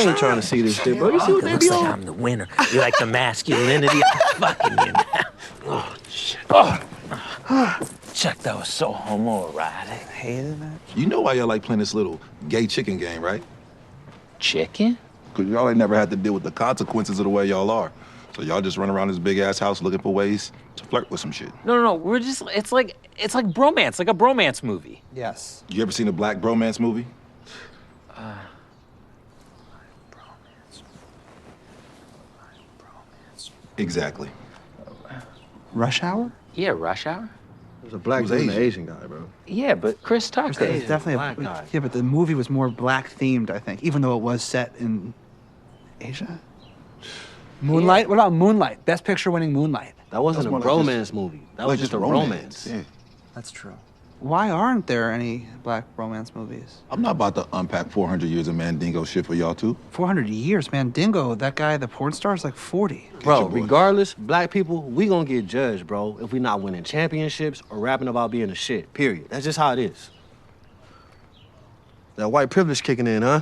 ain't trying to see this shit, bro. You see what It they looks be like on? I'm the winner. You like the masculinity? I'm fucking you now. Oh, shit. Chuck, that was so homoerotic. I hated that. You know why y'all like playing this little gay chicken game, right? Chicken? Because y'all ain't never had to deal with the consequences of the way y'all are. So y'all just run around this big-ass house looking for ways to flirt with some shit. No. We're just, it's like bromance, like a bromance movie. Yes. You ever seen a black bromance movie? Exactly. Rush Hour? Yeah, Rush Hour? There's a black Who's dude and an Asian? Asian guy, bro. Yeah, but Chris Tucker. It's definitely black guy. Yeah, but the movie was more black themed, I think, even though it was set in Asia. Moonlight? What about Moonlight? Best Picture winning Moonlight. That wasn't a That's one I bromance movie. That was just a romance. Yeah. That's true. Why aren't there any black romance movies? I'm not about to unpack 400 years of Mandingo shit for y'all, too. 400 years, man. Dingo, that guy, the porn star, is like 40. Bro, your boy. regardless, black people, we gonna get judged, bro, if we not winning championships or rapping about being a shit, period. That's just how it is. That white privilege kicking in, huh?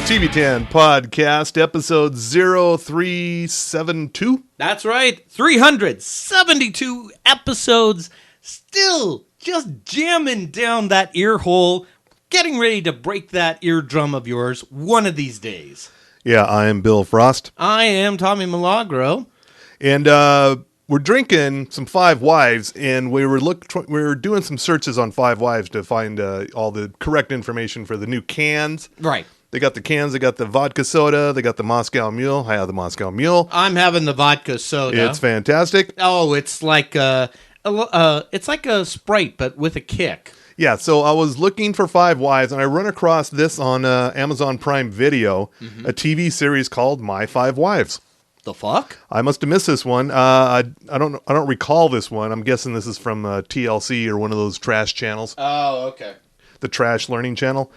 TV10 Podcast, episode 0372. That's right. 372 episodes, still just jamming down that ear hole, getting ready to break that eardrum of yours one of these days. Yeah, I am Bill Frost. I am Tommy Milagro. And we're drinking some Five Wives, and we were doing some searches on Five Wives to find all the correct information for the new cans. Right. They got the cans, they got the vodka soda, they got the Moscow Mule. I have the Moscow Mule. I'm having the vodka soda. It's fantastic. Oh, it's like a Sprite, but with a kick. Yeah, so I was looking for Five Wives, and I run across this on Amazon Prime Video, a TV series called My Five Wives. The fuck? I must have missed this one. I don't recall this one. I'm guessing this is from TLC or one of those trash channels. Oh, okay. The Trash Learning Channel.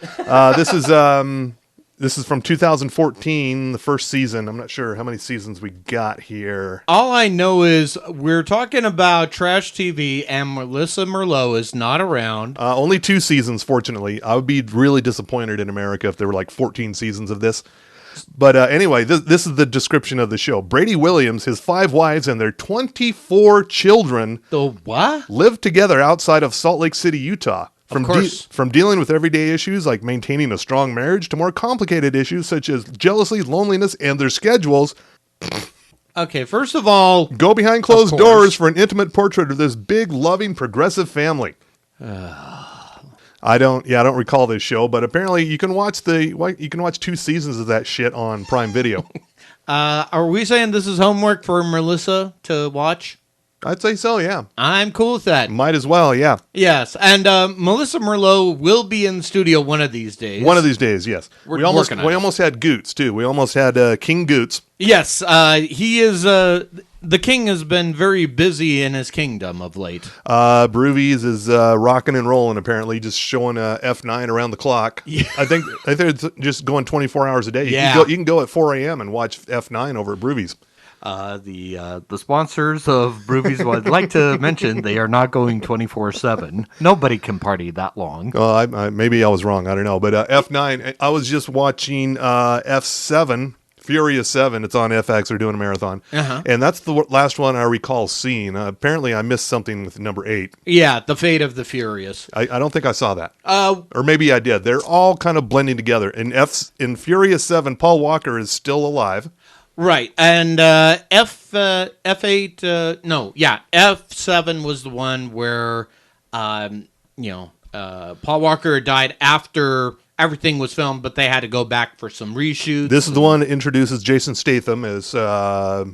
This is from 2014, the first season. I'm not sure how many seasons we got here. All I know is we're talking about trash TV, and Melissa Merlot is not around. Only 2 seasons, fortunately. I would be really disappointed in America if there were like 14 seasons of this. But anyway, this is the description of the show. Brady Williams, his 5 wives, and their 24 children The what? live together outside of Salt Lake City, Utah. Of course. From dealing with everyday issues like maintaining a strong marriage to more complicated issues such as jealousy, loneliness, and their schedules. Okay, first of all, Go behind closed Of doors course. for an intimate portrait of this big, loving, progressive family. I don't recall this show, but apparently you can watch 2 seasons of that shit on Prime Video. are we saying this is homework for Melissa to watch? I'd say so, yeah. I'm cool with that. Might as well, yeah. Yes, and Melissa Merlot will be in the studio one of these days. One of these days, yes. We're we almost working on it. had Goots too. We almost had King Goots. Yes, he is. The king has been very busy in his kingdom of late. Broovies is rocking and rolling, apparently, just showing F9 around the clock. Yeah. I think it's just going 24 hours a day. Yeah. You can go at 4 a.m. and watch F9 over at Broovies. The sponsors of Broovies would like to mention they are not going 24/7. Nobody can party that long. Maybe I was wrong. I don't know. But F9, I was just watching F7, Furious 7. It's on FX. They're doing a marathon. And that's the last one I recall seeing. Apparently, I missed something with number 8. Yeah, the Fate of the Furious. I don't think I saw that. Or maybe I did. They're all kind of blending together. In Furious 7, Paul Walker is still alive. Right, and F8, F7 was the one where, Paul Walker died after everything was filmed, but they had to go back for some reshoots. This is the one that introduces Jason Statham as Shaw.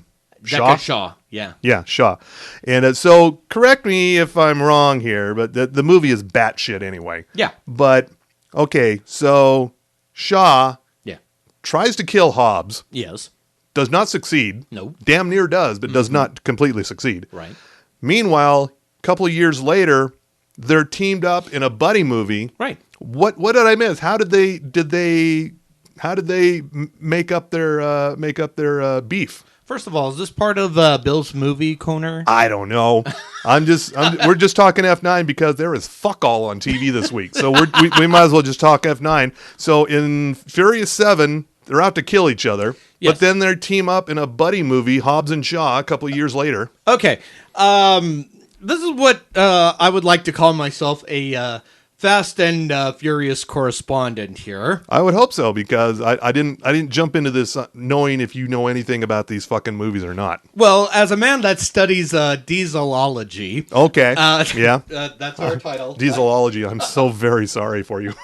Shaw, yeah. Yeah, Shaw. And so, correct me if I'm wrong here, but the movie is batshit anyway. Yeah. But, okay, so Shaw Yeah. tries to kill Hobbs. Yes. Does not succeed. Nope. Damn near does, but does not completely succeed. Right. Meanwhile, a couple of years later, they're teamed up in a buddy movie. Right. What did I miss? How did they How did they make up their beef? First of all, is this part of Bill's movie corner? I don't know. We're just talking F9 because there is fuck all on TV this week. So we might as well just talk F9. So in Furious 7, they're out to kill each other. Yes. But then they team up in a buddy movie, Hobbs and Shaw, a couple of years later. Okay. This is what I would like to call myself a Fast and Furious correspondent here. I would hope so because I didn't jump into this knowing if you know anything about these fucking movies or not. Well, as a man that studies dieselology. Okay. Yeah. That's our title. Dieselology. I'm so very sorry for you.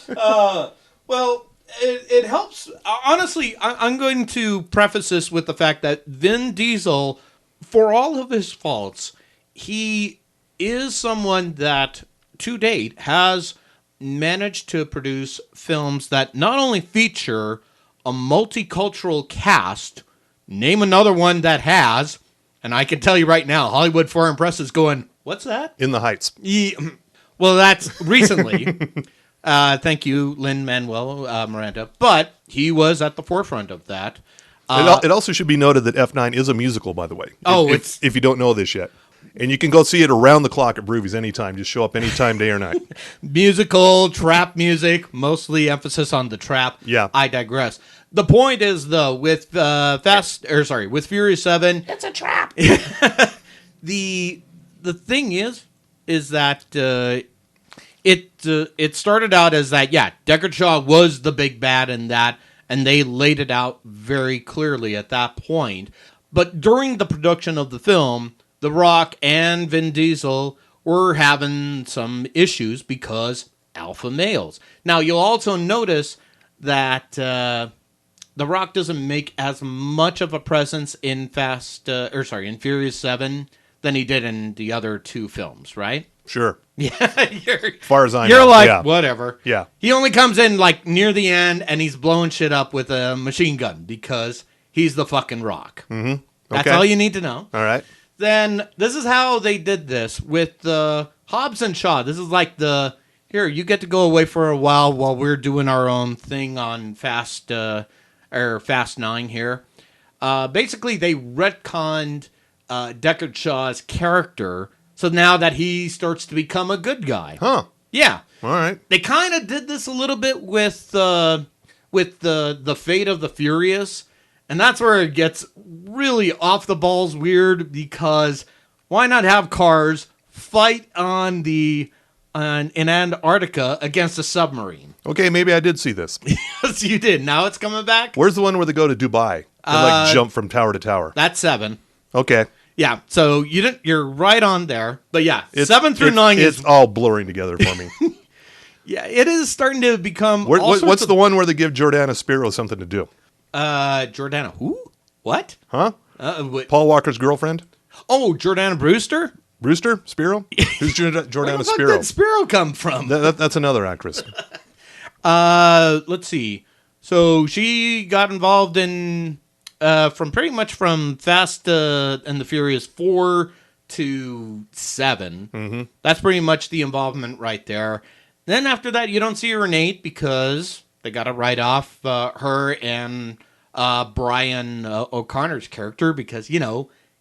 Well, it helps. Honestly, I'm going to preface this with the fact that Vin Diesel, for all of his faults, he is someone that, to date, has managed to produce films that not only feature a multicultural cast, name another one that has, and I can tell you right now, Hollywood Foreign Press is going, what's that? In the Heights. Well, that's recently. Thank you, Lin-Manuel Miranda. But he was at the forefront of that. It also should be noted that F9 is a musical, by the way. If you don't know this yet. And you can go see it around the clock at Broovies anytime. Just show up anytime, day or night. Musical, trap music, mostly emphasis on the trap. Yeah. I digress. The point is, though, with with Furious 7, it's a trap. The thing is that it started out as that, Deckard Shaw was the big bad in that, and they laid it out very clearly at that point. But during the production of the film, The Rock and Vin Diesel were having some issues because alpha males. Now, you'll also notice that The Rock doesn't make as much of a presence in in Furious 7 than he did in the other two films, right? Sure. Yeah, As far as I know. you're like, yeah. whatever. Yeah. He only comes in like near the end and he's blowing shit up with a machine gun because he's the fucking Rock. Mm-hmm. That's Okay. all you need to know. All right. Then this is how they did this with Hobbs and Shaw. This is like here, you get to go away for a while we're doing our own thing on Fast 9 here. Basically, they retconned Deckard Shaw's character, so now that he starts to become a good guy. Huh. Yeah. All right. They kind of did this a little bit with the Fate of the Furious, and that's where it gets really off the balls weird, because why not have cars fight in Antarctica against a submarine? Okay, maybe I did see this. Yes, you did. Now it's coming back. Where's the one where they go to Dubai? They jump from tower to tower. That's 7. Okay. Yeah, so you're right on there. But yeah, 7 through 9 it's all blurring together for me. Yeah, it is starting to become. What's the one where they give Jordana Spiro something to do? Jordana who? What? Huh? What? Paul Walker's girlfriend? Oh, Jordana Brewster? Brewster? Spiro? Who's Jordana Where the fuck Spiro? did Spiro come from? That's another actress. Let's see. So she got involved in from Fast and the Furious 4 to 7. Mm-hmm. That's pretty much the involvement right there. Then after that, you don't see her in 8 because they got to write off her and Brian O'Connor's character because,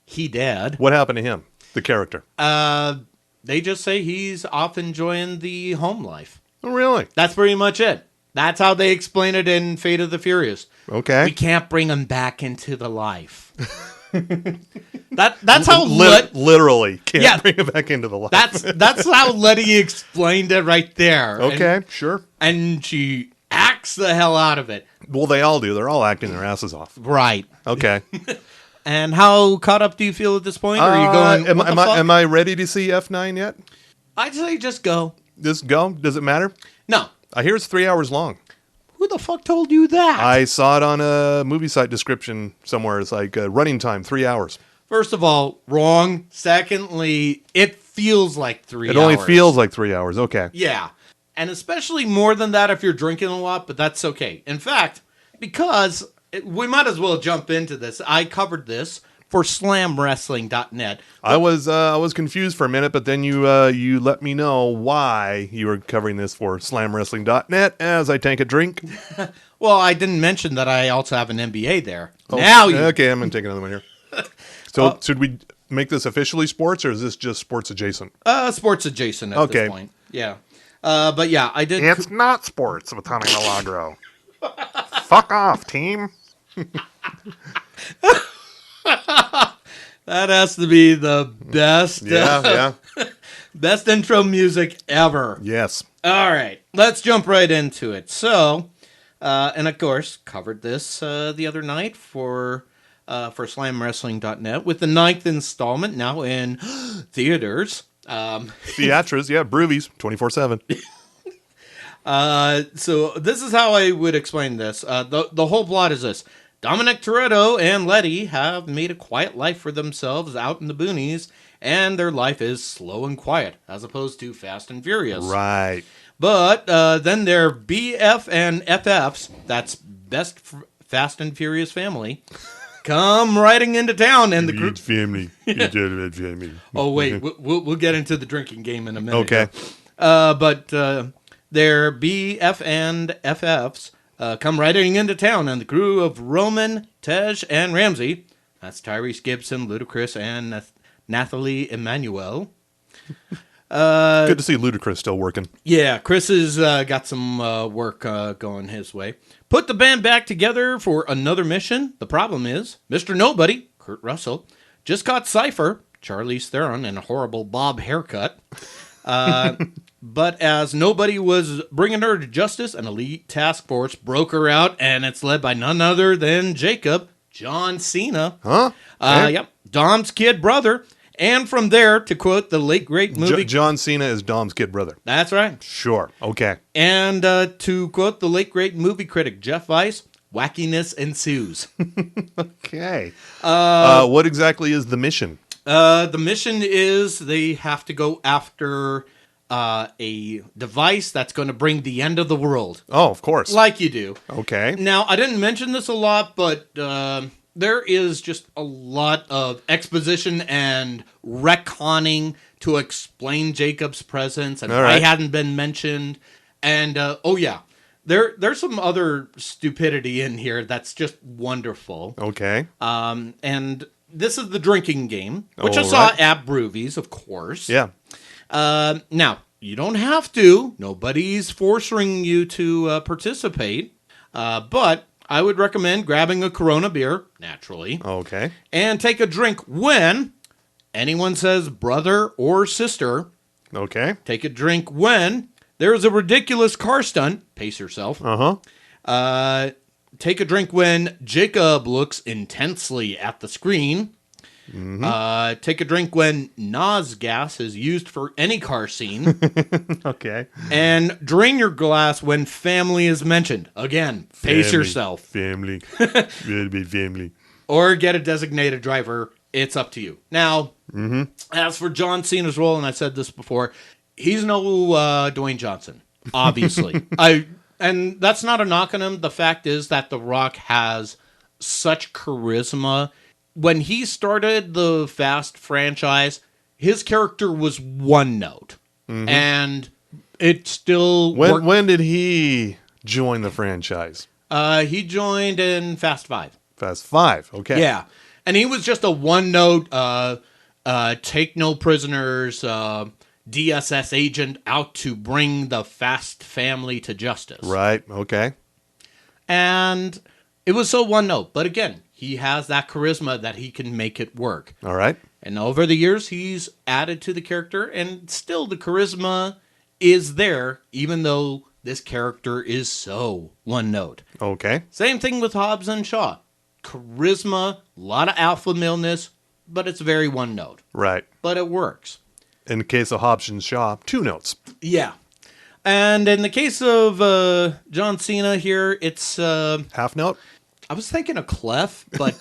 he dead. What happened to him, the character? They just say he's off enjoying the home life. Oh, really? That's pretty much it. That's how they explain it in Fate of the Furious. Okay. We can't bring him back into the life. That's how literally can't Yeah. bring it back into the light. that's how Letty explained it right there. Okay, sure. And she acts the hell out of it. Well, they all do. They're all acting their asses off. Right. Okay. And how caught up do you feel at this point? Are you going? Am I ready to see F9 yet? I'd say just go. Just go? Does it matter? No. I hear it's 3 hours long. Who the fuck told you that? I saw it on a movie site description somewhere. It's like running time, 3 hours. First of all, wrong. Secondly, it feels like 3 hours. It only feels like 3 hours. Okay. Yeah. And especially more than that if you're drinking a lot, but that's okay. In fact, because we might as well jump into this. I covered this for slamwrestling.net. I was confused for a minute, but then you let me know why you were covering this for slamwrestling.net as I take a drink. Well, I didn't mention that I also have an MBA there. Now you... Okay, I'm going to take another one here. So should we make this officially sports, or is this just sports adjacent? Sports adjacent at this point. Yeah. But yeah, I did... It's not sports with Honey Milagro. Fuck off, team. That has to be the best, best intro music ever. Yes. All right, let's jump right into it. So, and of course, covered this the other night for SlamWrestling.net with the 9th installment now in theaters. Theatras, yeah, Broovies, 24/7. So this is how I would explain this. The whole plot is this. Dominic Toretto and Letty have made a quiet life for themselves out in the boonies, and their life is slow and quiet, as opposed to Fast and Furious. Right. But then their BF and FFs, that's Best Fast and Furious Family, come riding into town, and the group... family. Family. Oh, wait, we'll get into the drinking game in a minute. Okay. But their BF and FFs come riding into town, and the crew of Roman, Tej, and Ramsey, that's Tyrese Gibson, Ludacris, and Nathalie Emmanuel. Good to see Ludacris still working. Yeah, Chris has got some work going his way. Put the band back together for another mission. The problem is, Mr. Nobody, Kurt Russell, just caught Cypher, Charlize Theron, in a horrible bob haircut. But as Nobody was bringing her to justice, an elite task force broke her out, and it's led by none other than Jacob, John Cena. Huh? Yep, Dom's kid brother. And from there, to quote the late great movie... John Cena is Dom's kid brother. That's right. Sure. Okay. And to quote the late great movie critic Jeff Weiss, wackiness ensues. Okay. What exactly is the mission? The mission is they have to go after a device that's going to bring the end of the world. Oh, of course. Like you do. Okay. Now, I didn't mention this a lot, but there is just a lot of exposition and retconning to explain Jacob's presence and why he hadn't been mentioned. And, there's some other stupidity in here that's just wonderful. Okay. And this is the drinking game, which I saw at Broovies, of course. Yeah. Now, you don't have to. Nobody's forcing you to participate. But I would recommend grabbing a Corona beer, naturally. Okay. And take a drink when anyone says brother or sister. Okay. Take a drink when there is a ridiculous car stunt. Pace yourself. Uh-huh. Take a drink when Jacob looks intensely at the screen. Mm-hmm. Take a drink when Nas gas is used for any car scene. Okay. And drain your glass when family is mentioned. Again, pace yourself. Family. Little bit family. Or get a designated driver. It's up to you. Now, as for John Cena's role, and I said this before, he's no Dwayne Johnson, obviously. And that's not a knock on him. The fact is that The Rock has such charisma. When he started the Fast franchise, his character was one note. Mm-hmm. And it still worked. When did he join the franchise? He joined in Fast 5. Fast 5, okay. Yeah. And he was just a one note, take no prisoners, DSS agent out to bring the Fast family to justice. Right, okay. And it was so one note. But again, he has that charisma that he can make it work. All right. And over the years, he's added to the character, and still the charisma is there, even though this character is so one note. Okay. Same thing with Hobbs and Shaw. Charisma, a lot of alpha male-ness, but it's very one note. Right. But it works. In the case of Hobbs and Shaw, 2 notes. Yeah. And in the case of John Cena here, it's... half note? I was thinking a clef, but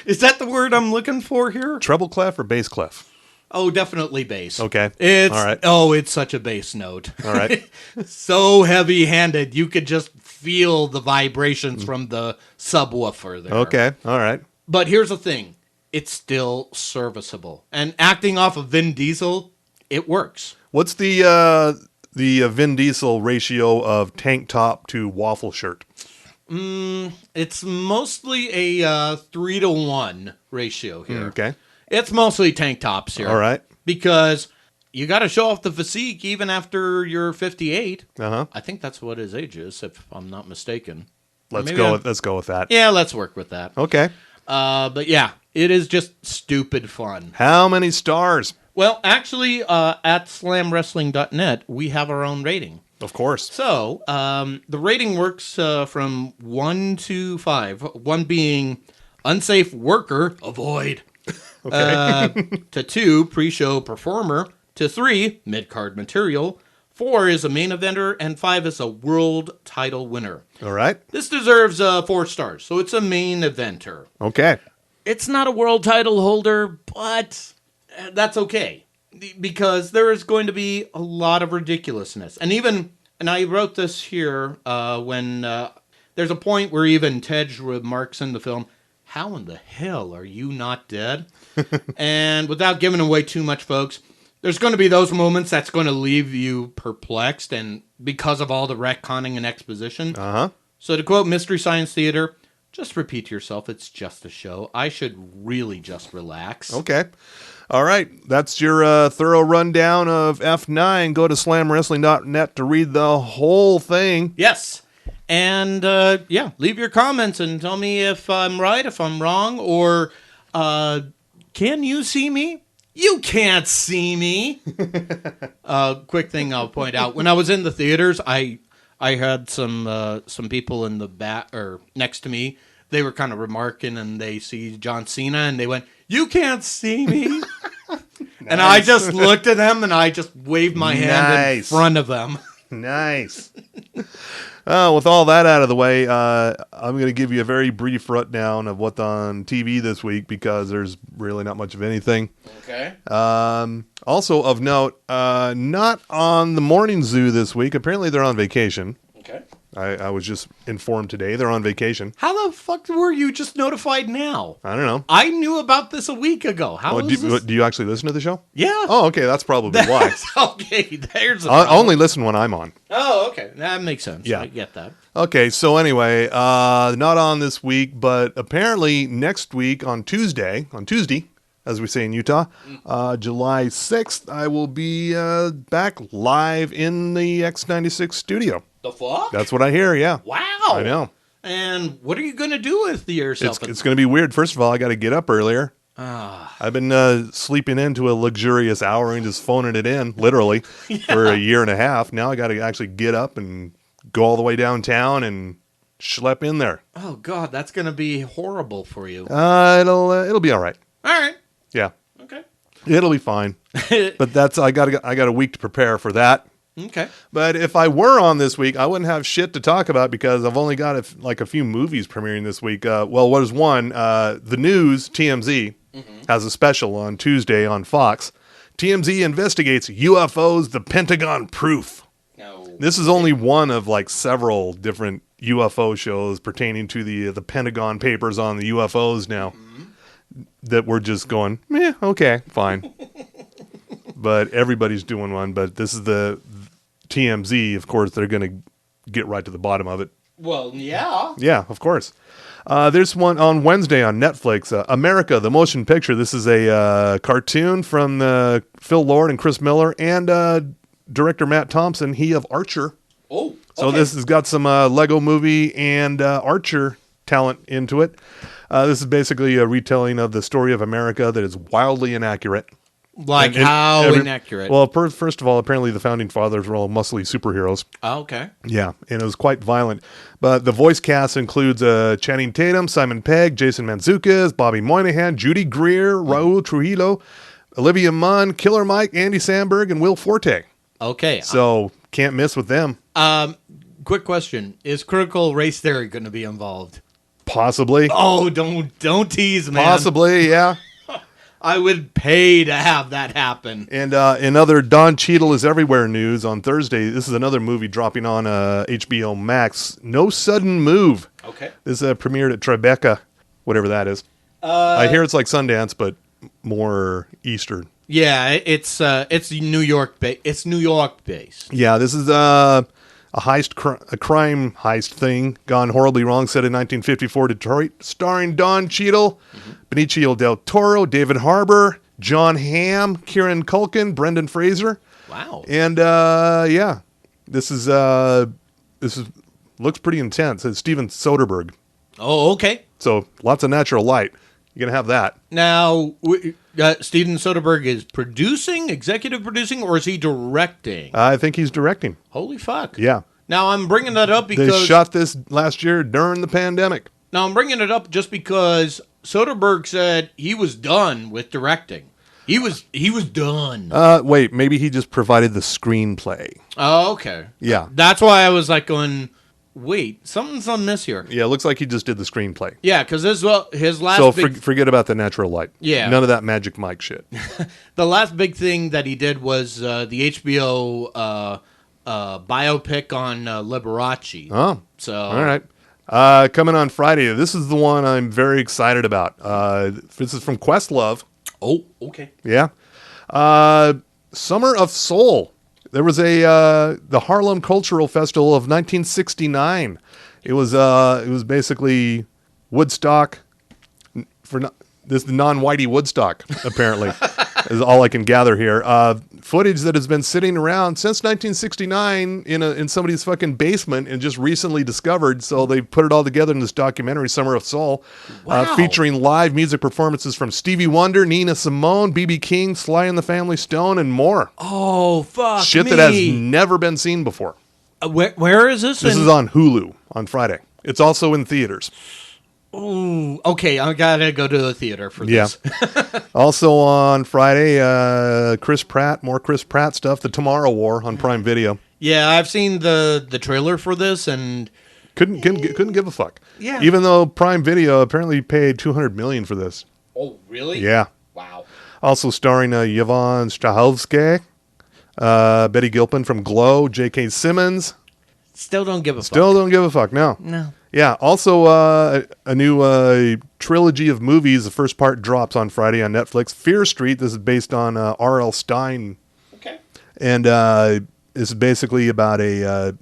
is that the word I'm looking for here? Treble clef or bass clef? Oh, definitely bass. Okay. It's all right. Oh, it's such a bass note. All right. So heavy-handed, you could just feel the vibrations from the subwoofer there. Okay. All right. But here's the thing. It's still serviceable. And acting off of Vin Diesel, it works. What's the Vin Diesel ratio of tank top to waffle shirt? It's mostly a 3-to-1 ratio here. Okay. It's mostly tank tops here. All right. Because you got to show off the physique even after you're 58. Uh-huh. I think that's what his age is, if I'm not mistaken. Let's Maybe go with that. Yeah, let's work with that. Okay. But yeah, it is just stupid fun. How many stars? Well, actually, at slamwrestling.net, we have our own rating. Of course. So, the rating works from 1 to 5. 1 being unsafe worker, avoid. To 2, pre-show performer. To 3, mid-card material. 4 is a main eventer. And 5 is a world title winner. All right. This deserves 4 stars. So it's a main eventer. Okay. It's not a world title holder, but that's okay. Because there is going to be a lot of ridiculousness. And I wrote this here when there's a point where even Tej remarks in the film, how in the hell are you not dead? And without giving away too much, folks, there's going to be those moments that's going to leave you perplexed and because of all the retconning and exposition. Uh-huh. So to quote Mystery Science Theater, just repeat to yourself, it's just a show. I should really just relax. Okay. All right. That's your thorough rundown of F9. Go to slamwrestling.net to read the whole thing. Yes. And, leave your comments and tell me if I'm right, if I'm wrong, or can you see me? You can't see me. Quick thing I'll point out. When I was in the theaters, I had some people in the back or next to me. They were kind of remarking, and they see John Cena, and they went, "You can't see me." And I just looked at them, and I just waved my hand in front of them. Nice. With all that out of the way, I'm going to give you a very brief rundown of what's on TV this week because there's really not much of anything. Okay. Also of note, not on the Morning Zoo this week. Apparently they're on vacation. Okay. I was just informed today they're on vacation. How the fuck were you just notified now? I don't know. I knew about this a week ago. How is this? Do you actually listen to the show? Yeah. Oh, okay. That's probably why. Okay, there's a I problem. only listen when I'm on. Oh, okay. That makes sense. Yeah. I get that. Okay, so anyway, not on this week, but apparently next week on Tuesday, as we say in Utah, July 6th, I will be back live in the X96 studio. The fuck? That's what I hear, yeah. Wow. I know. And what are you going to do with yourself? It's going to be weird. First of all, I got to get up earlier. I've been sleeping into a luxurious hour and just phoning it in, literally, for a year and a half. Now I got to actually get up and go all the way downtown and schlep in there. Oh, God, that's going to be horrible for you. It'll be all right. All right. Yeah. Okay. It'll be fine. But I got a week to prepare for that. Okay. But if I were on this week, I wouldn't have shit to talk about because I've only got a few movies premiering this week. What is one? The News, TMZ, has a special on Tuesday on Fox. TMZ investigates UFOs, the Pentagon proof. No. This is only one of several different UFO shows pertaining to the Pentagon Papers on the UFOs now that we're just going, okay, fine. But everybody's doing one. But this is the TMZ, of course, they're going to get right to the bottom of it. Well, yeah. Yeah, of course. There's one on Wednesday on Netflix, America, the Motion Picture. This is a cartoon from Phil Lord and Chris Miller and director Matt Thompson, he of Archer. Oh, okay. So this has got some Lego movie and Archer talent into it. This is basically a retelling of the story of America that is wildly inaccurate. Like how inaccurate? Well, first of all, apparently the founding fathers were all muscly superheroes. Oh, okay. Yeah, and it was quite violent. But the voice cast includes Channing Tatum, Simon Pegg, Jason Mantzoukas, Bobby Moynihan, Judy Greer, Raul Trujillo, Olivia Munn, Killer Mike, Andy Samberg, and Will Forte. Okay. So can't miss with them. Quick question: is critical race theory going to be involved? Possibly. Oh, don't tease, man. Possibly, yeah. I would pay to have that happen. And in other Don Cheadle is Everywhere news on Thursday, this is another movie dropping on HBO Max. No Sudden Move. Okay. This premiered at Tribeca, whatever that is. I hear it's like Sundance, but more Eastern. Yeah, it's New York. It's New York based. Yeah, this is a a crime heist thing gone horribly wrong. Set in 1954 Detroit, starring Don Cheadle, Benicio del Toro, David Harbour, John Hamm, Kieran Culkin, Brendan Fraser. Wow. And yeah, this is looks pretty intense. It's Steven Soderbergh, Oh, okay. so lots of natural light. You're gonna have that. Now, Steven Soderbergh is producing, executive producing, or is he directing? I think he's directing. Holy fuck. Yeah, Now, I'm bringing that up they because... shot this last year during the pandemic. Now, I'm bringing it up just because Soderbergh said he was done with directing. He was done. Wait, maybe he just provided the screenplay. Oh, okay. Yeah. That's why I was like going, wait, something's amiss here. Yeah, it looks like he just did the screenplay. Yeah, because his last So big... forget about the natural light. Yeah. None of that Magic Mike shit. The last big thing that he did was the HBO biopic on Liberace. Oh, So, all right. Coming on Friday. This is the one I'm very excited about. This is from Questlove. Oh, okay. Yeah. Summer of Soul. There was the Harlem Cultural Festival of 1969. It was basically Woodstock this non-whitey Woodstock, apparently, is all I can gather here. Footage that has been sitting around since 1969 in somebody's fucking basement and just recently discovered. So they put it all together in this documentary, Summer of Soul, featuring live music performances from Stevie Wonder, Nina Simone, B.B. King, Sly and the Family Stone, and more. Oh, fuck Shit me. that has never been seen before. Where is this? This is on Hulu on Friday. It's also in theaters. Ooh, okay, I gotta go to the theater for this. Also on Friday, Chris Pratt, more Chris Pratt stuff. The Tomorrow War on Prime Video. Yeah, I've seen the trailer for this, and Couldn't give a fuck. Yeah. Even though Prime Video apparently paid $200 million for this. oh, really? Yeah. Wow. Also starring Yvonne Strahovski, Betty Gilpin from Glow, J.K. Simmons. Still don't give a Still fuck. don't give a fuck. No. No. Yeah. Also, a new trilogy of movies. The first part drops on Friday on Netflix. Fear Street. This is based on R.L. Stine. Okay. And it's basically about a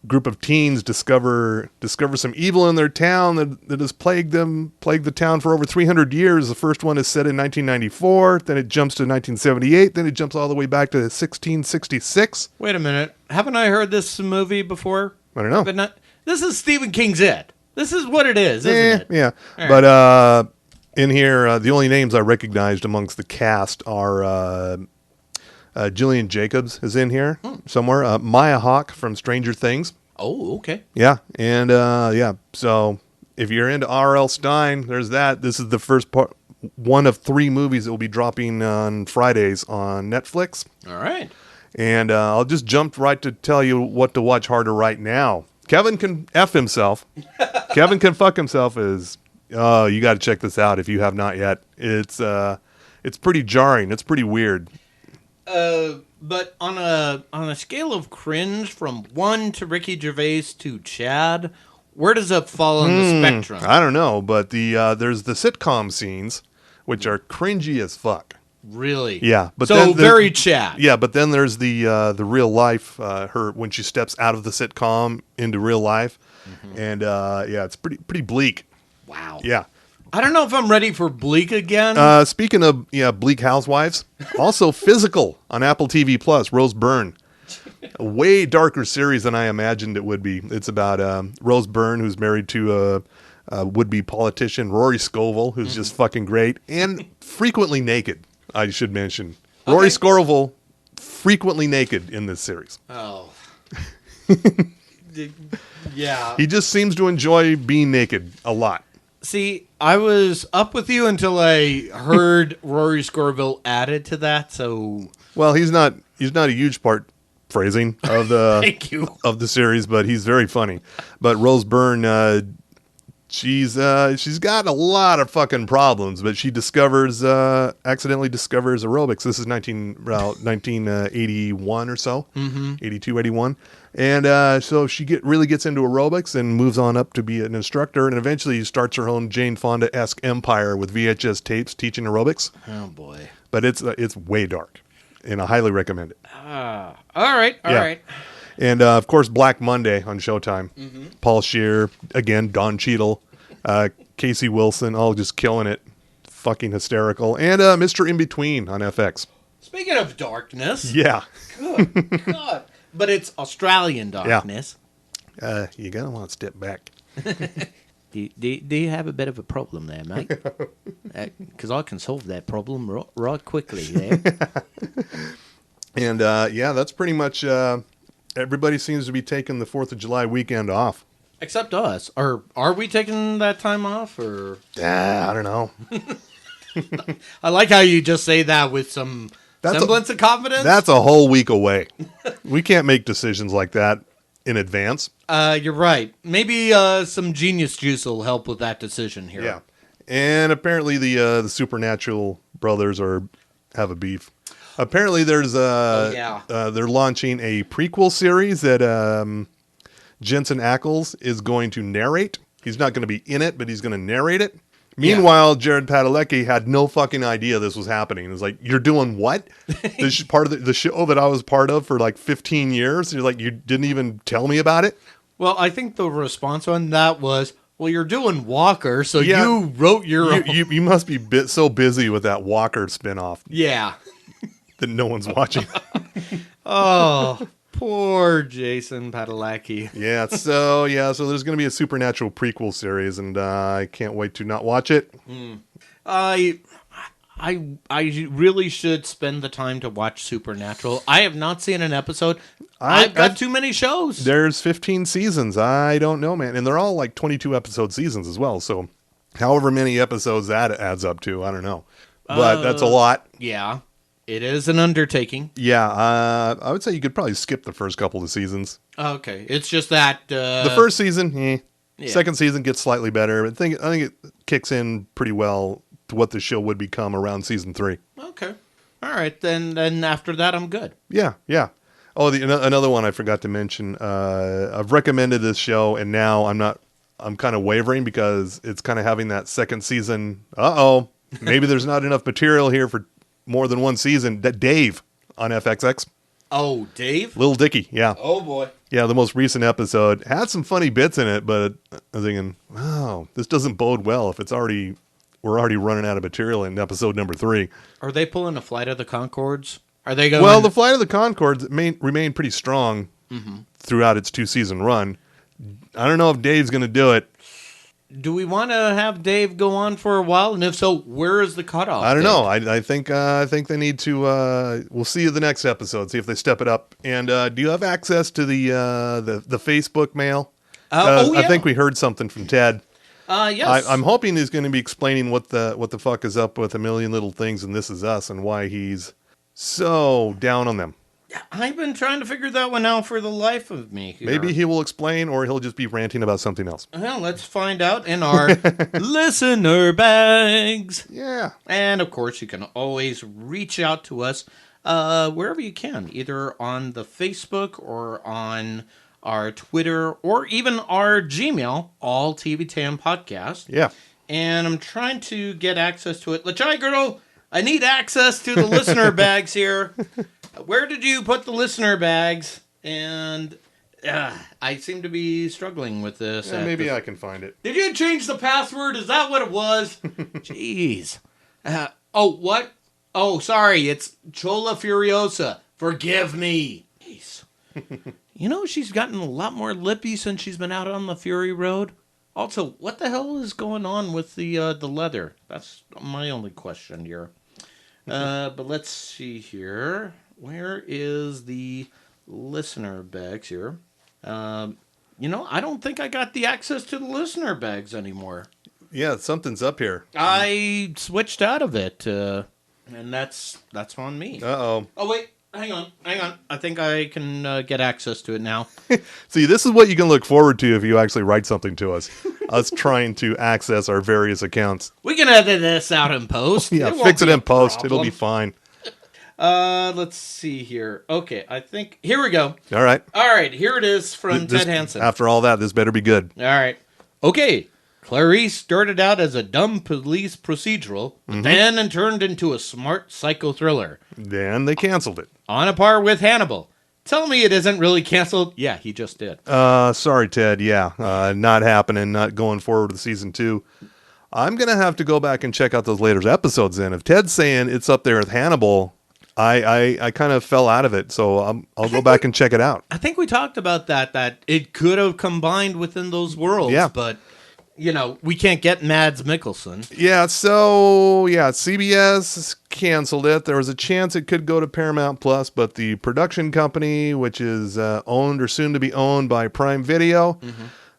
group of teens discover some evil in their town that has plagued the town for over 300 years. The first one is set in 1994, then it jumps to 1978, then it jumps all the way back to 1666. Wait a minute. Haven't I heard this movie before? I don't know. But not. This is Stephen King's It. This is what it is, isn't it? Yeah. All But in here, the only names I recognized amongst the cast are Jillian Jacobs is in here somewhere. Maya Hawke from Stranger Things. Oh, okay. Yeah, and yeah. So if you're into R.L. Stine, there's that. This is the first part, one of 3 movies that will be dropping on Fridays on Netflix. All right. And I'll just jump right to tell you what to watch harder right now. Kevin can F himself. Kevin can fuck himself is, oh, you got to check this out if you have not yet. It's pretty jarring. It's pretty weird. But on a scale of cringe from 1 to Ricky Gervais to Chad, where does it fall on the spectrum? I don't know, but there's the sitcom scenes, which are cringy as fuck. Really? Yeah, but so then very Chad. Yeah, but then there's the real life, her when she steps out of the sitcom into real life, and yeah, it's pretty bleak. Wow. Yeah. I don't know if I'm ready for Bleak again. Speaking of bleak housewives, also Physical on Apple TV Plus. Rose Byrne, a way darker series than I imagined it would be. It's about Rose Byrne, who's married to a would-be politician, Rory Scovel, who's just fucking great and frequently naked. I should mention Rory Scovel frequently naked in this series. Oh. Yeah. He just seems to enjoy being naked a lot. See, I was up with you until I heard Rory Scovel added to that. So Well, he's not a huge part phrasing of the thank you. of the series, but he's very funny. But Rose Byrne She's got a lot of fucking problems, but she accidentally discovers aerobics. This is 1981 or so, 82, 81. And so she really gets into aerobics and moves on up to be an instructor, and eventually starts her own Jane Fonda-esque empire with VHS tapes teaching aerobics. Oh boy. But it's way dark, and I highly recommend it. All right. And of course, Black Monday on Showtime. Paul Scheer, again, Don Cheadle, Casey Wilson, all just killing it. Fucking hysterical. And Mr. In-Between on FX. Speaking of darkness. Yeah. Good God. But it's Australian darkness. You gotta want to step back. Do you have a bit of a problem there, mate? Because I can solve that problem right quickly there. And that's pretty much... everybody seems to be taking the 4th of July weekend off. Except us. Or are we taking that time off? Or I don't know. I like how you just say that with some semblance of confidence. That's a whole week away. We can't make decisions like that in advance. You're right. Maybe some genius juice will help with that decision here. Yeah. And apparently the Supernatural brothers have a beef. Apparently there's they're launching a prequel series that Jensen Ackles is going to narrate. He's not going to be in it, but he's going to narrate it. Meanwhile, Jared Padalecki had no fucking idea this was happening. It was like, you're doing what? This is part of the show that I was part of for like 15 years. You're like, you didn't even tell me about it? Well, I think the response on that was, well, you're doing Walker, so you wrote your own. You must be so busy with that Walker spinoff Yeah. that no one's watching. Oh, poor Jason Padalecki. So there's going to be a Supernatural prequel series, and I can't wait to not watch it. I really should spend the time to watch Supernatural. I have not seen an episode. I've got too many shows. There's 15 seasons. I don't know, man. And they're all like 22 episode seasons as well. So however many episodes that adds up to, I don't know. But that's a lot. Yeah. It is an undertaking. Yeah. I would say you could probably skip the first couple of seasons. Okay. It's just that... the first season, Yeah. Second season gets slightly better. I think it kicks in pretty well to what the show would become around season 3. Okay. All right. Then after that, I'm good. Yeah. Oh, another one I forgot to mention. I've recommended this show, and now I'm kind of wavering because it's kind of having that second season. Maybe there's not enough material here for more than one season. That Dave on FXX. Oh, Dave? Little Dicky, yeah. Oh, boy. Yeah, the most recent episode had some funny bits in it, but I was thinking, wow, this doesn't bode well if we're already running out of material in episode number 3. Are they pulling a Flight of the Conchords? Are they going? Well, the Flight of the Conchords remained pretty strong throughout its 2-season run. I don't know if Dave's going to do it. Do we want to have Dave go on for a while? And if so, where is the cutoff? I don't know. I think they need to. We'll see you the next episode. See if they step it up. And do you have access to the Facebook mail? Yeah. I think we heard something from Ted. Yes. I'm hoping he's going to be explaining what the fuck is up with A Million Little Things and This Is Us and why he's so down on them. I've been trying to figure that one out for the life of me here. Maybe he will explain, or he'll just be ranting about something else. Well, let's find out in our listener bags. Yeah. And, of course, you can always reach out to us wherever you can, either on the Facebook or on our Twitter or even our Gmail, All TV Tam Podcast. Yeah. And I'm trying to get access to it. Lachai Girl, I need access to the listener bags here. Where did you put the listener bags? And I seem to be struggling with this. Maybe I can find it. Did you change the password? Is that what it was? Jeez. What? Oh, sorry. It's Chola Furiosa. Forgive me. Jeez. You know, she's gotten a lot more lippy since she's been out on the Fury Road. Also, what the hell is going on with the leather? That's my only question here. But let's see here. Where is the listener bags here? I don't think I got the access to the listener bags anymore. Yeah, something's up here. I switched out of it, and that's on me. Uh-oh. Oh, wait. Hang on. I think I can get access to it now. See, this is what you can look forward to if you actually write something to us. Us trying to access our various accounts. We can edit this out in post. Yeah, won't fix it be a in post. It'll problem. be fine. Let's see here. Okay, I think here we go. All right. All right, here it is from This- Ted Hansen. After all that, this better be good. All right. Okay. Clarice started out as a dumb police procedural, but then turned into a smart psycho thriller. Then they canceled it. On a par with Hannibal. Tell me it isn't really canceled. Yeah, he just did. Sorry, Ted. Yeah, not happening. Not going forward with season 2. I'm gonna have to go back and check out those later episodes. Then, if Ted's saying it's up there with Hannibal, I kind of fell out of it. So I'll go back and check it out. I think we talked about that it could have combined within those worlds, Yeah. but we can't get Mads Mikkelsen. Yeah. So yeah, CBS canceled it. There was a chance it could go to Paramount Plus, but the production company, which is owned or soon to be owned by Prime Video,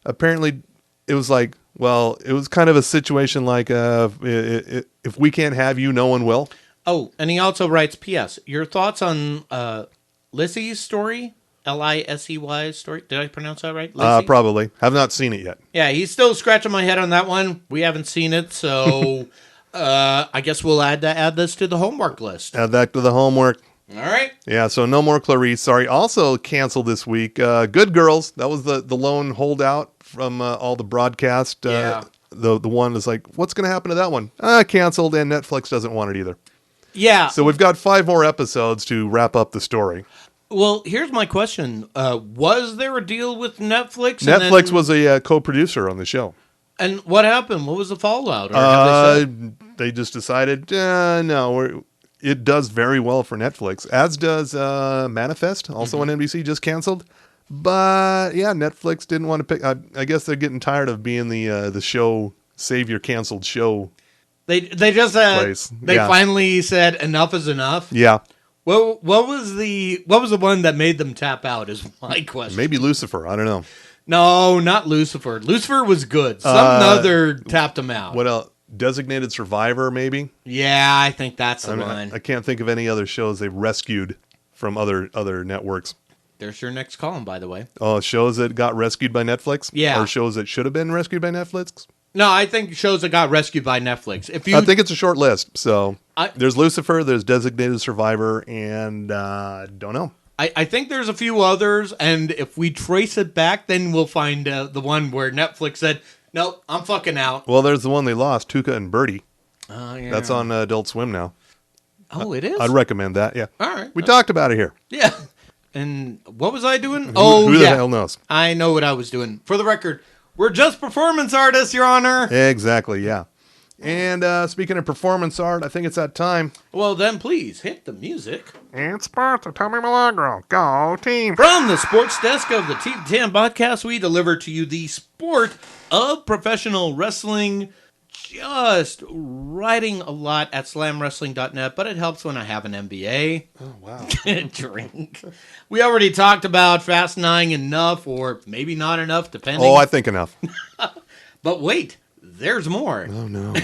apparently it was like. Well, it was kind of a situation like if we can't have you, no one will. Oh, and he also writes, P.S. Your thoughts on Lissy's story? Lisey's story? Did I pronounce that right? Lissy? Probably. Have not seen it yet. Yeah, he's still scratching my head on that one. We haven't seen it, so I guess we'll add this to the homework list. Add that to the homework. All right. Yeah, so no more Clarice. Sorry. Also canceled this week. Good Girls. That was the lone holdout from all the broadcast. Yeah. The one is like, what's going to happen to that one? Canceled, and Netflix doesn't want it either. Yeah. So we've got 5 more episodes to wrap up the story. Well, here's my question. Was there a deal with Netflix? Netflix was a co-producer on the show. And what happened? What was the fallout? Or have they said- They just decided, no, it does very well for Netflix, as does Manifest, also on NBC, just canceled. But yeah, Netflix didn't want to pick. I guess they're getting tired of being the show savior canceled show. They just Place. they Yeah. finally said enough is enough. Yeah, Well, what was the one that made them tap out? Is my question. maybe Lucifer. I don't know. No, not Lucifer. Lucifer was good. Some other tapped them out. What else? Designated Survivor, maybe. Yeah, I think that's the one. I can't think of any other shows they've rescued from other networks. There's your next column, by the way. Oh, shows that got rescued by Netflix? Yeah. Or shows that should have been rescued by Netflix? No, I think shows that got rescued by Netflix. If you I think it's a short list. So I- there's Lucifer, there's Designated Survivor, and don't know. I think there's a few others, and if we trace it back, then we'll find the one where Netflix said, "Nope, I'm fucking out." Well, there's the one they lost, Tuca and Birdie. Oh yeah, That's on Adult Swim now. Oh, it is. I'd recommend that. Yeah. All right. We talked about it here. Yeah. And what was I doing? Oh, Who yeah. the hell knows? I know what I was doing. For the record, we're just performance artists, Your Honor. Exactly. Yeah. And speaking of performance art, I think it's that time. Well, then please hit the music. It's sports with Tommy Milagro. Go team. From the sports desk of the Team 10 podcast, we deliver to you the sport of professional wrestling. Just writing a lot at slamwrestling.net, but it helps when I have an MBA. Oh, wow. Drink. We already talked about Fast 9 enough, or maybe not enough, depending. Oh, I think enough. But wait, there's more. Oh, no.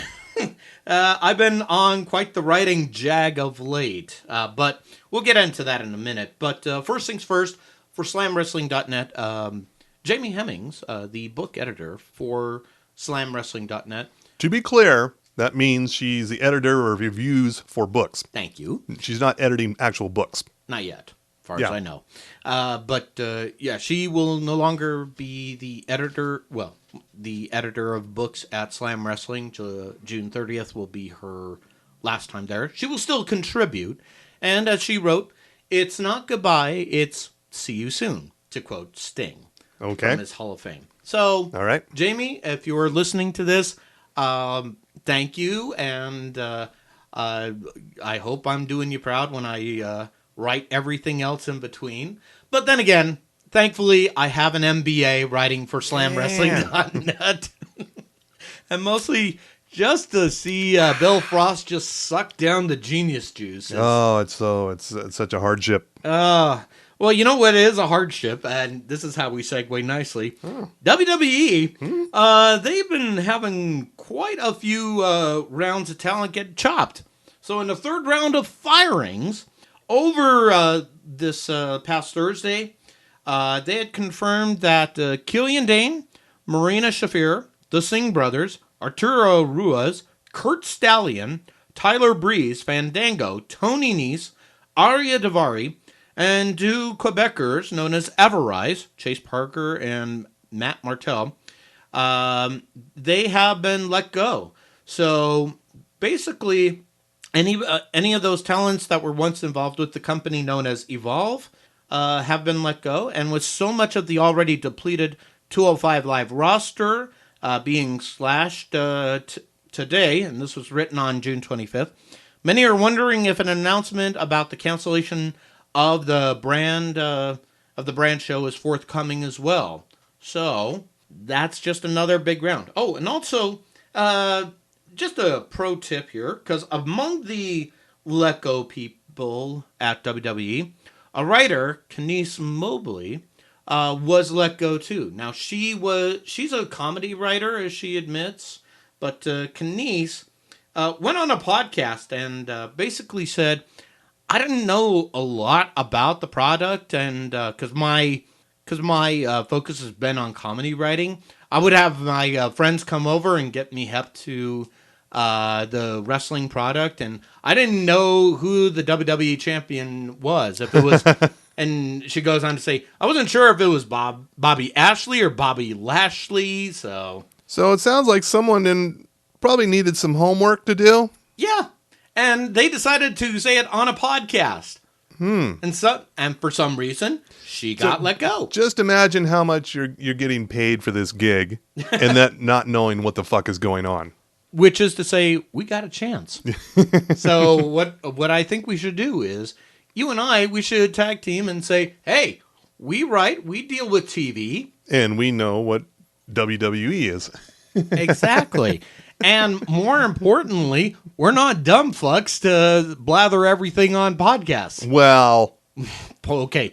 I've been on quite the writing jag of late, but we'll get into that in a minute. But first things first, for slamwrestling.net, Jamie Hemmings, the book editor for slamwrestling.net. To be clear, that means she's the editor of reviews for books. Thank you. She's not editing actual books. Not yet, as far Yeah. as I know. But yeah, she will no longer be the editor. Well, the editor of books at Slam Wrestling. June 30th will be her last time there. She will still contribute. And as she wrote, it's not goodbye, it's see you soon, to quote Sting Okay. from his Hall of Fame. So, All right. Jamie, if you are listening to this, thank you. And I hope I'm doing you proud when I write everything else in between. But then again, thankfully, I have an MBA writing for SlamWrestling.net. And mostly just to see Bill Frost just suck down the genius juice. Oh, it's such a hardship. Well, you know what is a hardship, and this is how we segue nicely. WWE, they've been having quite a few rounds of talent get chopped. So in the third round of firings, over this past Thursday, they had confirmed that Killian Dane, Marina Shafir, the Singh brothers, Arturo Ruiz, Kurt Stallion, Tyler Breeze, Fandango, Tony Nese, Arya Davari, and two Quebecers known as Everrise, Chase Parker and Matt Martel, they have been let go. So basically, any of those talents that were once involved with the company known as Evolve have been let go. And with so much of the already depleted 205 Live roster being slashed today, and this was written on June 25th, many are wondering if an announcement about the cancellation of the brand show is forthcoming as well. So that's just another big round. Oh, and also, just a pro tip here, because among the let go people at WWE, a writer, Kenise Mobley, was let go too. Now she's a comedy writer, as she admits, but Kenise went on a podcast and basically said, I didn't know a lot about the product, and because my focus has been on comedy writing, I would have my friends come over and get me hep to the wrestling product, and I didn't know who the WWE champion was. If it was, and she goes on to say, I wasn't sure if it was Bobby Ashley or Bobby Lashley. So it sounds like someone probably needed some homework to do. Yeah, and they decided to say it on a podcast. And for some reason, she got let go. Just imagine how much you're getting paid for this gig, and that not knowing what the fuck is going on. Which is to say, we got a chance. So what I think we should do is, you and we should tag team and say, hey, we deal with TV. And we know what WWE is. Exactly. And more importantly, we're not dumb fucks to blather everything on podcasts. Well, okay.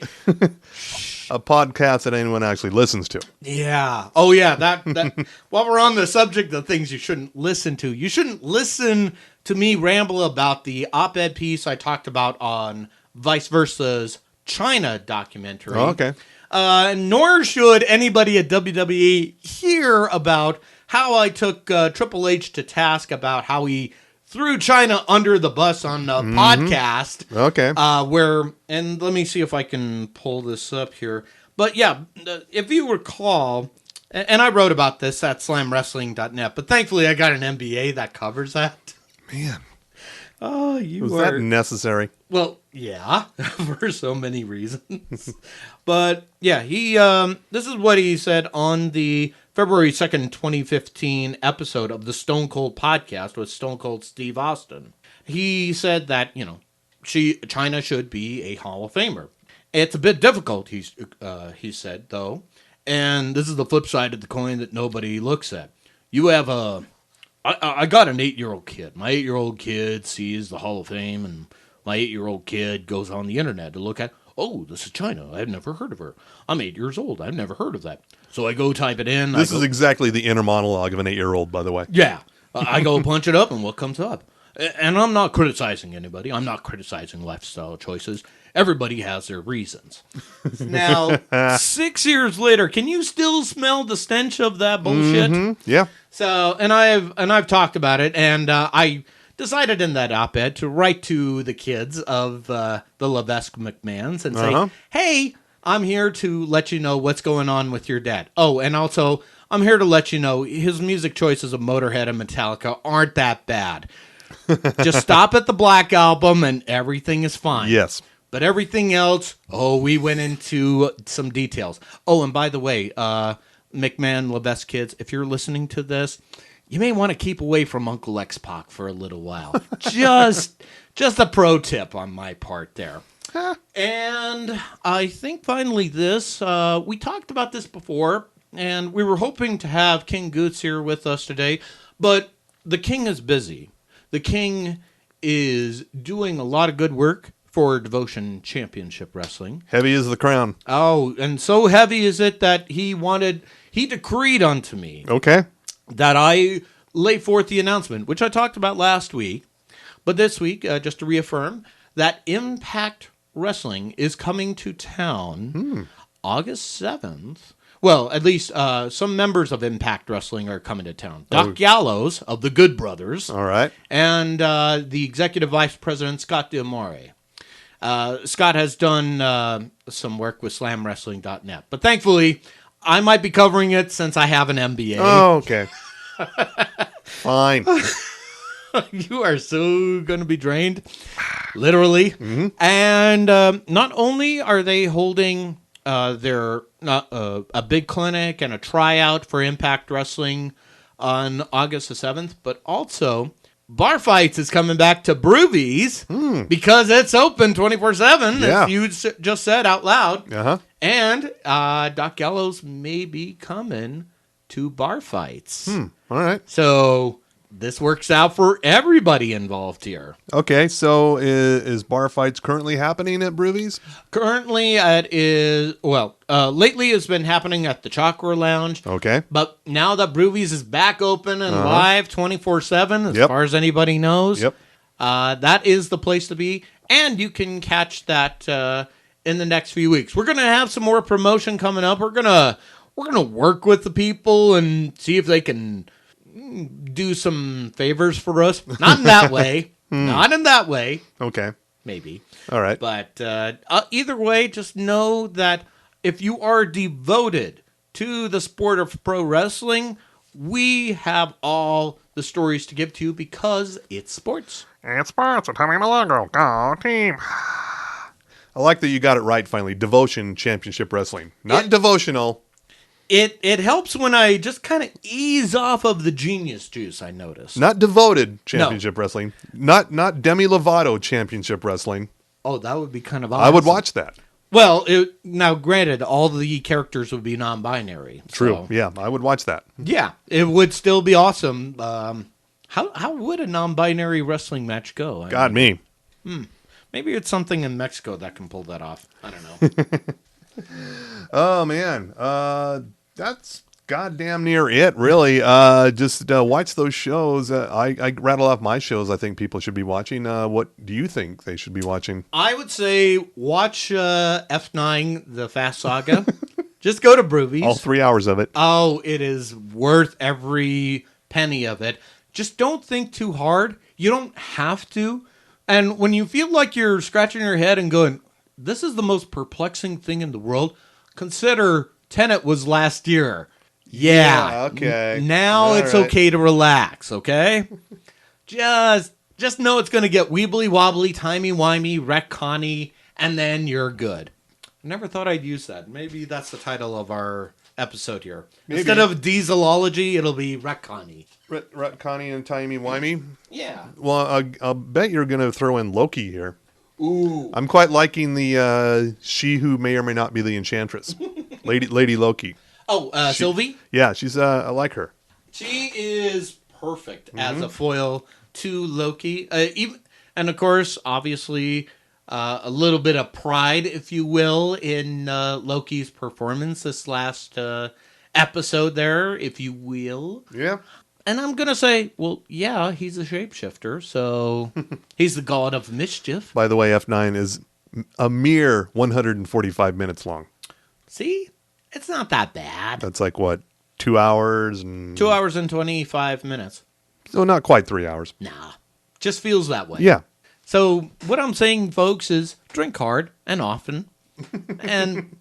A podcast that anyone actually listens to. Yeah. Oh, yeah. That. While we're on the subject of things you shouldn't listen to, you shouldn't listen to me ramble about the op-ed piece I talked about on Vice Versa's China documentary. Oh, okay. Nor should anybody at WWE hear about how I took Triple H to task about how he threw China under the bus on a podcast. Okay. And let me see if I can pull this up here. But yeah, if you recall, and I wrote about this at slamwrestling.net, but thankfully I got an MBA that covers that. Man. Oh, Was that necessary? Well, yeah, for so many reasons. But yeah, he this is what he said on the February 2nd, 2015 episode of the Stone Cold podcast with Stone Cold Steve Austin. He said that, China should be a Hall of Famer. It's a bit difficult, he said, though. And this is the flip side of the coin that nobody looks at. You have I got an 8-year-old kid. My 8-year-old kid sees the Hall of Fame, and my 8-year-old kid goes on the internet to look at, oh, this is China. I've never heard of her. I'm 8 years old. I've never heard of that. So I go type it in. This is exactly the inner monologue of an 8-year-old, by the way. Yeah. I go punch it up, and what comes up? And I'm not criticizing anybody. I'm not criticizing lifestyle choices. Everybody has their reasons. Now, 6 years later, can you still smell the stench of that bullshit? Mm-hmm. Yeah. So, and I've talked about it, and I decided in that op-ed to write to the kids of the Levesque McMahons and say, hey, I'm here to let you know what's going on with your dad. Oh, and also, I'm here to let you know his music choices of Motorhead and Metallica aren't that bad. Just stop at the Black Album and everything is fine. Yes. But everything else, we went into some details. Oh, and by the way, McMahon, Levesque kids, if you're listening to this, you may want to keep away from Uncle X-Pac for a little while. just a pro tip on my part there. And I think finally this, we talked about this before, and we were hoping to have King Goots here with us today, but the King is busy. The King is doing a lot of good work for Devotion Championship Wrestling. Heavy as the crown. Oh, and so heavy is it that he decreed unto me that I lay forth the announcement, which I talked about last week, but this week, just to reaffirm, that Impact Wrestling is coming to town August 7th. Well, at least some members of Impact Wrestling are coming to town. Doc Gallows of the Good Brothers. All right. And the Executive Vice President, Scott D'Amore. Scott has done some work with SlamWrestling.net. But thankfully, I might be covering it since I have an MBA. Oh, okay. Fine. You are so going to be drained, literally. Mm-hmm. And not only are they holding a big clinic and a tryout for Impact Wrestling on August the 7th, but also Bar Fights is coming back to Broovies because it's open 24/7, Yeah. as you just said out loud. Uh-huh. And Doc Gallows may be coming to Bar Fights. All right. So this works out for everybody involved here. Okay, so is bar fights currently happening at Broovies? Currently, it is, lately it's been happening at the Chakra Lounge. Okay. But now that Broovies is back open and live 24/7, as Yep. far as anybody knows, Yep. that is the place to be. And you can catch that in the next few weeks. We're going to have some more promotion coming up. We're gonna work with the people and see if they can do some favors for us. Not in that way. Not in that way. Okay. Maybe. All right. But either way, just know that if you are devoted to the sport of pro wrestling, we have all the stories to give to you because it's sports. It's sports. It's Tommy Milagro. Go team. I like that you got it right finally. Devotion Championship Wrestling. Not devotional. It helps when I just kind of ease off of the genius juice, I noticed. Not devoted Championship Wrestling. Not Demi Lovato Championship Wrestling. Oh, that would be kind of awesome. I would watch that. Well, now granted, all the characters would be non-binary. True. so- Yeah, I would watch that. Yeah, it would still be awesome. How would a non-binary wrestling match go? God, me. Maybe it's something in Mexico that can pull that off. I don't know. Oh, man. That's goddamn near it, really. Just watch those shows. I rattle off my shows I think people should be watching. What do you think they should be watching? I would say watch F9, The Fast Saga. Just go to Broovies. All 3 hours of it. Oh, it is worth every penny of it. Just don't think too hard. You don't have to. And when you feel like you're scratching your head and going, this is the most perplexing thing in the world, consider Tenet was last year. Yeah. okay. Now All it's right. okay to relax, okay? Just know it's going to get weebly wobbly, timey-wimey, retconny, and then you're good. I never thought I'd use that. Maybe that's the title of our episode here. Maybe. Instead of dieselology, it'll be retconny. Connie and Timey Wimey. Yeah. Well, I'll bet you're going to throw in Loki here. Ooh. I'm quite liking the she who may or may not be the Enchantress, Lady Loki. Oh, Sylvie? Yeah, she's I like her. She is perfect as a foil to Loki. And of course, obviously, a little bit of pride, if you will, in Loki's performance this last episode there, if you will. Yeah. And I'm going to say, well, yeah, he's a shapeshifter, so he's the god of mischief. By the way, F9 is a mere 145 minutes long. See? It's not that bad. That's like what, 2 hours and 2 hours and 25 minutes. so not quite 3 hours. Nah. Just feels that way. Yeah. So what I'm saying, folks, is drink hard and often and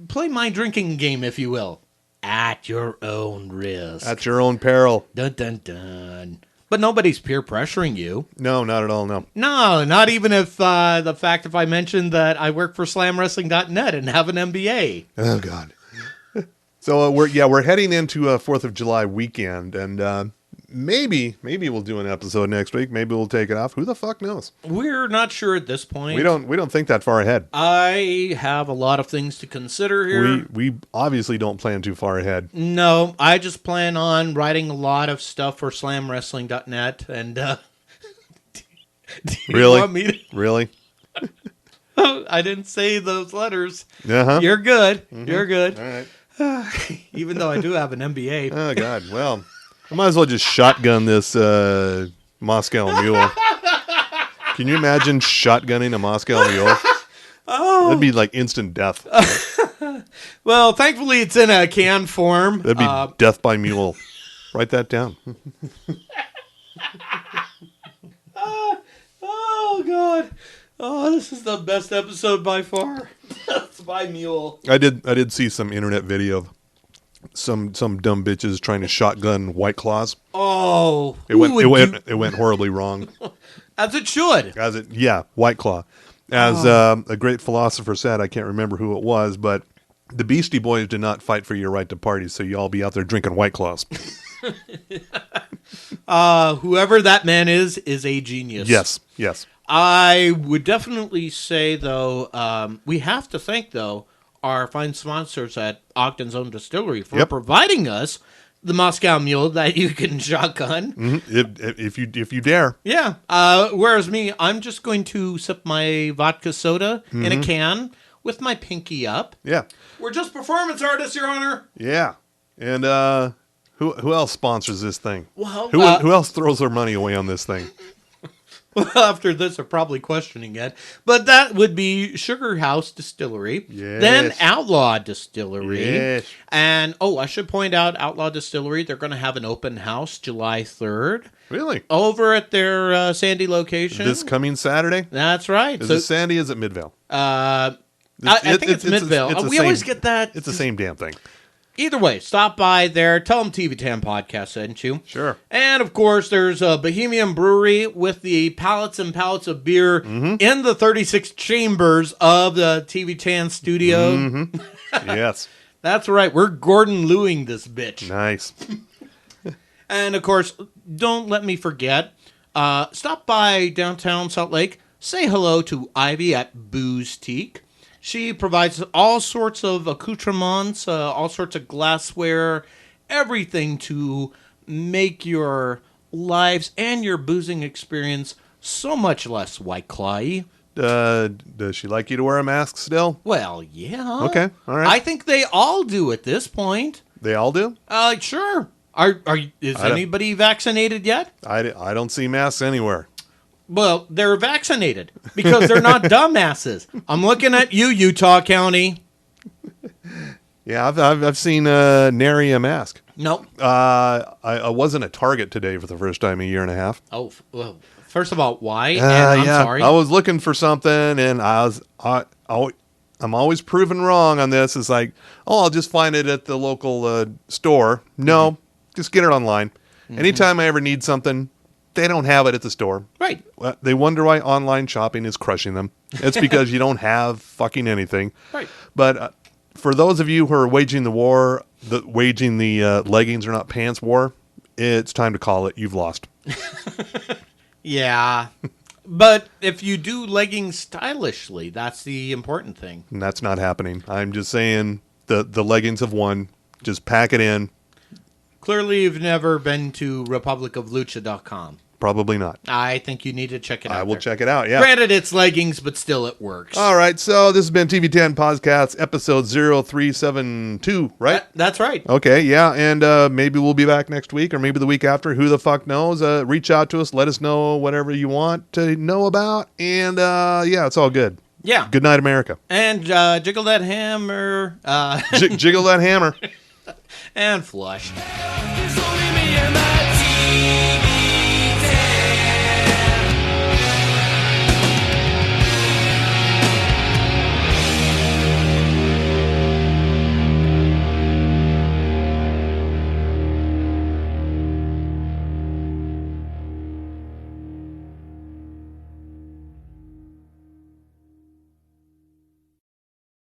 play my drinking game, if you will, at your own risk. At your own peril. Dun, dun, dun. But nobody's peer pressuring you. No, not at all. No. No, not even if if I mentioned that I work for SlamWrestling.net and have an MBA. Oh God. So we're heading into 4th of July weekend, and maybe we'll do an episode next week. Maybe we'll take it off. Who the fuck knows? We're not sure at this point. We don't think that far ahead. I have a lot of things to consider here. We obviously don't plan too far ahead. No, I just plan on writing a lot of stuff for SlamWrestling.net, and do you Really? want me to? Really? I didn't say those letters. Uh-huh. You're good. You're good. All right. Even though I do have an MBA. Oh God. Well, I might as well just shotgun this Moscow Mule. Can you imagine shotgunning a Moscow Mule? That'd be like instant death. Well, thankfully it's in a can form. That'd be death by mule. Write that down. Oh God! Oh, this is the best episode by far. That's By Mule. I did see some internet video of some dumb bitches trying to shotgun White Claws. Oh, It went horribly wrong. as it should. White Claw. As a great philosopher said, I can't remember who it was, but the Beastie Boys did not fight for your right to party, so you all be out there drinking White Claws. Whoever that man is a genius. Yes. I would definitely say, though, we have to thank, though, our fine sponsors at Ogden's Own Distillery for providing us the Moscow Mule that you can shotgun. Mm-hmm. If you dare. Yeah. Whereas me, I'm just going to sip my vodka soda in a can with my pinky up. Yeah. We're just performance artists, Your Honor. Yeah. And who else sponsors this thing? Well, who else throws their money away on this thing? Well, after this, they're probably questioning it. But that would be Sugar House Distillery. Yes. Then Outlaw Distillery. Yes. And, I should point out, Outlaw Distillery, they're going to have an open house July 3rd. Really? Over at their Sandy location. This coming Saturday? That's right. Is it Sandy? Is it Midvale? I think it's Midvale. We always get that. It's the same damn thing. Either way, stop by there. Tell them TV10 Podcast sent you. Sure. And, of course, there's a Bohemian Brewery with the pallets and pallets of beer in the 36 chambers of the TV10 studio. Mm-hmm. Yes. That's right. We're Gordon Lewing this bitch. Nice. And, of course, don't let me forget, stop by downtown Salt Lake. Say hello to Ivy at Booze Teak. She provides all sorts of accoutrements, all sorts of glassware, everything to make your lives and your boozing experience so much less White Claw-y. Does she like you to wear a mask still? Well, yeah. Okay, all right. I think they all do at this point. They all do? Sure. Is anybody vaccinated yet? I don't see masks anywhere. Well, they're vaccinated because they're not dumbasses. I'm looking at you, Utah County. Yeah, I've seen nary a mask. Nope. I wasn't at Target today for the first time in a year and a half. Oh, well, first of all, why? And I'm sorry. I was looking for something, and I'm always proven wrong on this. It's like, I'll just find it at the local store. No, just get it online. Anytime I ever need something, they don't have it at the store. Right. They wonder why online shopping is crushing them. It's because you don't have fucking anything. Right. But for those of you who are waging the war, waging the leggings are not pants war, it's time to call it. You've lost. Yeah. But if you do leggings stylishly, that's the important thing. And that's not happening. I'm just saying the leggings have won. Just pack it in. Clearly, you've never been to republicoflucha.com. Probably not. I think you need to check it out. I will there. check it out, yeah. Granted, it's leggings, but still it works. All right, so this has been TV10 Podcast, episode 0372, right? That's right. Okay, yeah, and maybe we'll be back next week or maybe the week after. Who the fuck knows? Reach out to us. Let us know whatever you want to know about. And, yeah, it's all good. Yeah. Good night, America. And jiggle that hammer. Jiggle that hammer. And flush. It's only me and my